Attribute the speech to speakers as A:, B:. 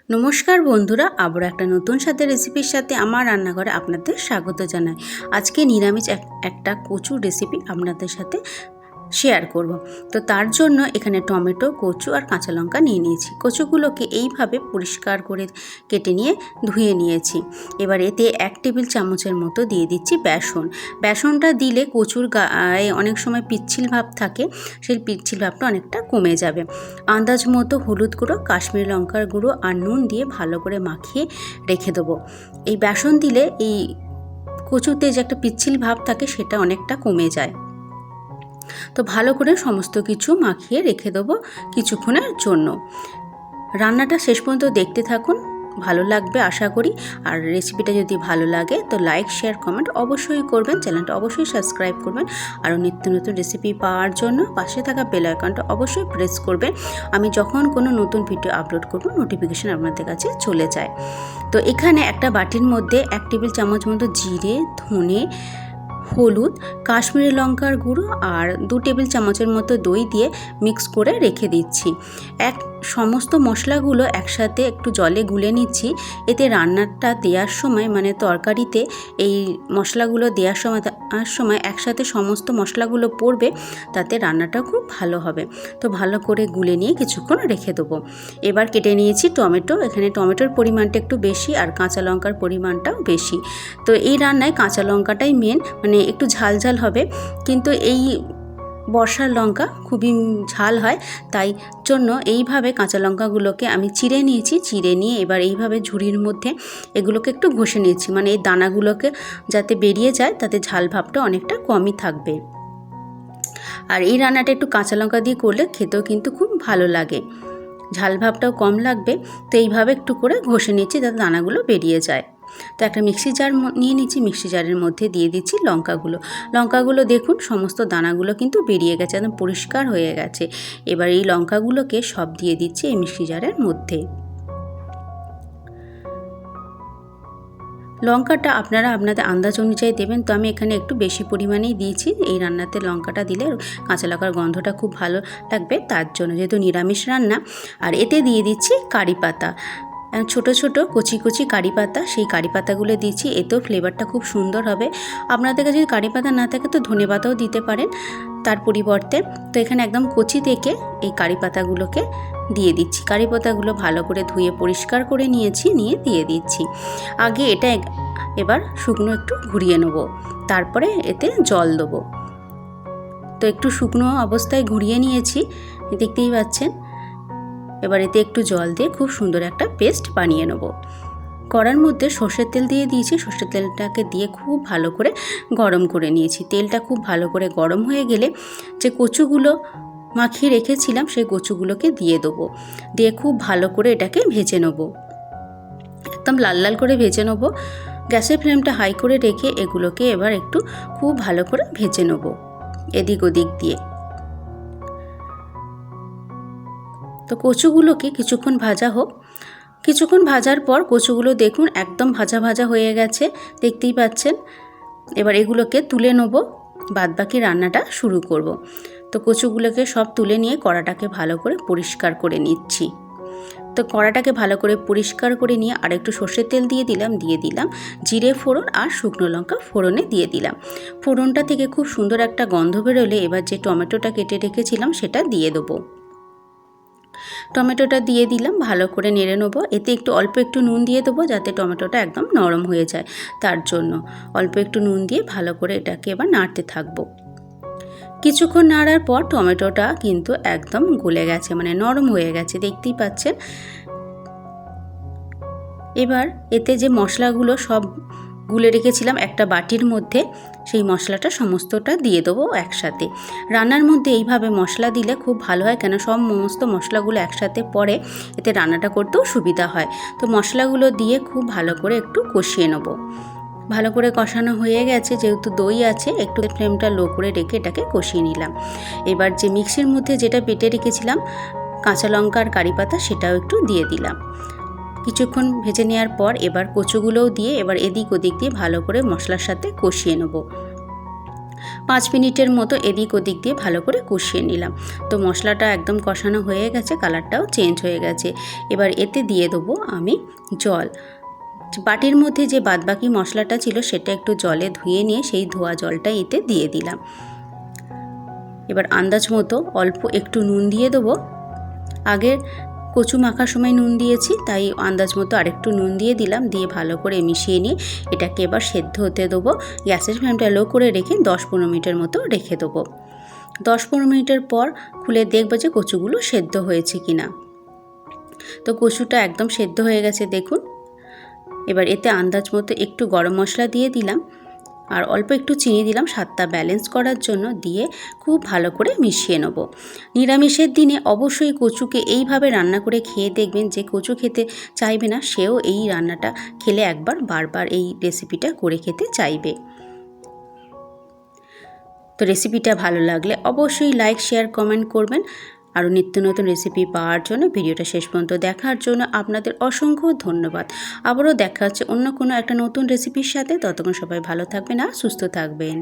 A: নমস্কার বন্ধুরা, আবার একটা নতুন রেসিপির সাথে আমার রান্নাঘরে আপনাদের স্বাগত জানাই। আজকে নিরামিষ একটা কচুর রেসিপি আপনাদের সাথে শেয়ার করব। তো তার জন্য এখানে টমেটো, কচু আর কাঁচা লঙ্কা নিয়ে নিয়েছি। কচুগুলোকে এইভাবে পরিষ্কার করে কেটে নিয়ে ধুয়ে নিয়েছি। এবার এতে 1 টেবিল চামচের মতো দিয়ে দিচ্ছি বেসন। বেসনটা দিলে কচুর গায়ে অনেক সময় পিচ্ছিল ভাব থাকে, সেই পিচ্ছিল ভাবটা অনেকটা কমে যাবে। আন্দাজ মতো হলুদ গুঁড়ো, কাশ্মীরি লঙ্কার গুঁড়ো আর নুন দিয়ে ভালো করে মাখিয়ে রেখে দেবো। এই বেসন দিলে এই কচুতে যে একটা পিচ্ছিল ভাব থাকে সেটা অনেকটা কমে যায়। তো ভালো করে সমস্ত কিছু মাখিয়ে রেখে দেবো কিছুক্ষণের জন্য। রান্নাটা শেষ পর্যন্ত দেখতে থাকুন, ভালো লাগবে আশা করি। আর রেসিপিটা যদি ভালো লাগে তো লাইক, শেয়ার, কমেন্ট অবশ্যই করবেন। চ্যানেলটা অবশ্যই সাবস্ক্রাইব করবেন। আরও নিত্য নতুন রেসিপি পাওয়ার জন্য পাশে থাকা বেল আইকনটা অবশ্যই প্রেস করবেন। আমি যখন কোনো নতুন ভিডিও আপলোড করব নোটিফিকেশান আপনাদের কাছে চলে যায়। তো এখানে একটা বাটির মধ্যে 1 টেবিল চামচ মতো জিরে, ধনে, হলুদ, কাশ্মীরি লঙ্কার গুঁড়ো আর 2 টেবিল চামচের মতো দই দিয়ে মিক্স করে রেখে দিচ্ছি। সমস্ত মশলাগুলো একসাথে একটু জলে গুলে নিচ্ছি। এতে রান্নাটা দেওয়ার সময় মানে তরকারিতে এই মশলাগুলো দেওয়ার সময় একসাথে সমস্ত মশলাগুলো পড়বে, তাতে রান্নাটা খুব ভালো হবে। তো ভালো করে গুলে নিয়ে কিছুক্ষণ রেখে দেবো। এবার কেটে নিয়েছি টমেটো। এখানে টমেটোর পরিমাণটা একটু বেশি আর কাঁচা লঙ্কার পরিমাণটাও বেশি। তো এই রান্নায় কাঁচা লঙ্কাটাই মেন, মানে একটু ঝাল ঝাল হবে। কিন্তু এই বর্ষার লঙ্কা খুবই ঝাল হয়, তাই জন্য এইভাবে কাঁচা লঙ্কাগুলোকে আমি চিড়ে নিয়েছি। চিড়ে নিয়ে এবার এইভাবে ঝুড়ির মধ্যে এগুলোকে একটু ঘষে নিয়েছি, মানে এই দানাগুলোকে যাতে বেরিয়ে যায়, তাতে ঝাল ভাবটা অনেকটা কমই থাকবে। আর এই রান্নাটা একটু কাঁচা লঙ্কা দিয়ে করলে খেতেও কিন্তু খুব ভালো লাগে, ঝাল ভাবটাও কম লাগবে। তো এইভাবে একটু করে ঘষে নিচ্ছি যাতে দানাগুলো বেরিয়ে যায়। তো একটা মিক্সি জার নিয়ে নিচ্ছি। মিক্সি জারের মধ্যে দিয়ে দিচ্ছি লঙ্কাগুলো দেখুন সমস্ত দানাগুলো কিন্তু বেরিয়ে গেছে, একদম পরিষ্কার হয়ে গেছে। এবার এই লঙ্কাগুলোকে সব দিয়ে দিচ্ছি এই মিক্সি জারের মধ্যে। লঙ্কাটা আপনারা আপনাদের আন্দাজ অনুযায়ী দেবেন। তো আমি এখানে একটু বেশি পরিমাণেই দিয়েছি। এই রান্নাতে লঙ্কাটা দিলে কাঁচা লঙ্কার গন্ধটা খুব ভালো লাগবে, তার জন্য, যেহেতু নিরামিষ রান্না। আর এতে দিয়ে দিচ্ছি কারি পাতা, ছোট ছোট কচি কচি কারি পাতা। সেই কারি পাতাগুলো দিচ্ছি, এতেও ফ্লেভারটা খুব সুন্দর হবে। আপনাদের কাছে যদি কারি পাতা না থাকে তো ধনে পাতাও দিতে পারেন তার পরিবর্তে। তো এখানে একদম কচি থেকে এই কারি পাতাগুলোকে দিয়ে দিচ্ছি। কারি পাতাগুলো ভালো করে ধুয়ে পরিষ্কার করে নিয়েছি, নিয়ে দিয়ে দিচ্ছি। আগে এটা এবার শুকনো একটু ঘুরিয়ে নেব, তারপরে এতে জল দেবো। তো একটু শুকনো অবস্থায় ঘুরিয়ে নিয়েছি, দেখতেই পাচ্ছেন। এবার এতে একটু জল দিয়ে খুব সুন্দর একটা পেস্ট বানিয়ে নেব। কড়ার মধ্যে সর্ষের তেল দিয়ে দিয়েছি। সর্ষের তেলটাকে দিয়ে খুব ভালো করে গরম করে নিয়েছি। তেলটা খুব ভালো করে গরম হয়ে গেলে যে কচুগুলো মাখিয়ে রেখেছিলাম সেই কচুগুলোকে দিয়ে দেবো। দিয়ে খুব ভালো করে এটাকে ভেজে নেব, একদম লাল লাল করে ভেজে নেব। গ্যাসের ফ্লেমটা হাই করে রেখে এগুলোকে এবার একটু খুব ভালো করে ভেজে নেব এদিক ওদিক দিয়ে। তো কচুগুলোকে কিছুক্ষণ ভাজা হোক। কিছুক্ষণ ভাজার পর কচুগুলো দেখুন একদম ভাজা ভাজা হয়ে গেছে, দেখতেই পাচ্ছেন। এবার এগুলোকে তুলে নেব, বাদবাকি রান্নাটা শুরু করব। তো কচুগুলোকে সব তুলে নিয়ে কড়াটাকে ভালো করে পরিষ্কার করে নিচ্ছি। তো কড়াটাকে ভালো করে পরিষ্কার করে নিয়ে আর একটু সর্ষের তেল দিয়ে দিলাম জিরে ফোড়ন আর শুকনো লঙ্কা ফোড়নে দিয়ে দিলাম। ফোড়নটা থেকে খুব সুন্দর একটা গন্ধ বেরোলে এবার যে টমেটোটা কেটে রেখেছিলাম সেটা দিয়ে দেবো। টমেটোটা দিয়ে দিলাম, ভালো করে নেড়ে নেবো। এতে অল্প একটু নুন দিয়ে দেবো যাতে টমেটোটা একদম নরম হয়ে যায়, তার জন্য অল্প একটু নুন দিয়ে ভালো করে এটাকে এবার নাড়তে থাকবো। কিছুক্ষণ নাড়ার পর টমেটোটা কিন্তু একদম গলে গেছে, মানে নরম হয়ে গেছে, দেখতেই পাচ্ছেন। এবার এতে যে মশলাগুলো সব গুলে রেখেছিলাম একটা বাটির মধ্যে, সেই মশলাটা সমস্তটা দিয়ে দেবো একসাথে। রান্নার মধ্যে এইভাবে মশলা দিলে খুব ভালো হয়, কেন সমস্ত মশলাগুলো একসাথে পড়ে, এতে রান্নাটা করতেও সুবিধা হয়। তো মশলাগুলো দিয়ে খুব ভালো করে একটু কষিয়ে নেব। ভালো করে কষানো হয়ে গেছে, যেহেতু দই আছে একটু ফ্লেমটা লো করে রেখে এটাকে কষিয়ে নিলাম। এবার যে মিক্সির মধ্যে যেটা বেটে রেখেছিলাম কাঁচা লঙ্কা আর কারি পাতা, সেটাও একটু দিয়ে দিলাম। কিছুক্ষণ ভেজে নেওয়ার পর এবার কচুগুলোও দিয়ে এবার এদিক ওদিক দিয়ে ভালো করে মশলার সাথে কষিয়ে নেব। 5 মিনিটের মতো এদিক ওদিক দিয়ে ভালো করে কষিয়ে নিলাম। তো মশলাটা একদম কষানো হয়ে গেছে, কালারটাও চেঞ্জ হয়ে গেছে। এবার এতে দিয়ে দেবো আমি জল। বাটির মধ্যে যে বাদবাকি মশলাটা ছিল সেটা একটু জলে ধুয়ে নিয়ে সেই ধোয়া জলটা এতে দিয়ে দিলাম। এবার আন্দাজ মতো অল্প একটু নুন দিয়ে দেবো। আগের কচু মাখার সময় নুন দিয়েছি, তাই আন্দাজ মতো আরেকটু নুন দিয়ে দিলাম। দিয়ে ভালো করে মিশিয়ে নিয়ে এটাকে এবার সেদ্ধ হতে দেবো। গ্যাসের ফ্লেমটা লো করে রেখে 10-15 মিনিটের মতো রেখে দেবো। 10-15 মিনিটের পর খুলে দেখবো যে কচুগুলো সেদ্ধ হয়েছে কিনা। তো কচুটা একদম সেদ্ধ হয়ে গেছে দেখুন। এবার এতে আন্দাজ মতো একটু গরম মশলা দিয়ে দিলাম আর অল্প একটু চিনি দিলাম স্বাদটা ব্যালেন্স করার জন্য। দিয়ে খুব ভালো করে মিশিয়ে নেব। নিরামিষের দিনে অবশ্যই কচুকে এইভাবে রান্না করে খেয়ে দেখবেন, যে কচু খেতে চাইবে না সেও এই রান্নাটা খেলে একবার বারবার এই রেসিপিটা করে খেতে চাইবে। তো রেসিপিটা ভালো লাগলে অবশ্যই লাইক, শেয়ার, কমেন্ট করবেন। আরও নিত্য নতুন রেসিপি পাওয়ার জন্য ভিডিওটা শেষ পর্যন্ত দেখার জন্য আপনাদের অসংখ্য ধন্যবাদ। আবারও দেখা হচ্ছে অন্য কোনো একটা নতুন রেসিপির সাথে। ততক্ষণ সবাই ভালো থাকবেন আর সুস্থ থাকবেন।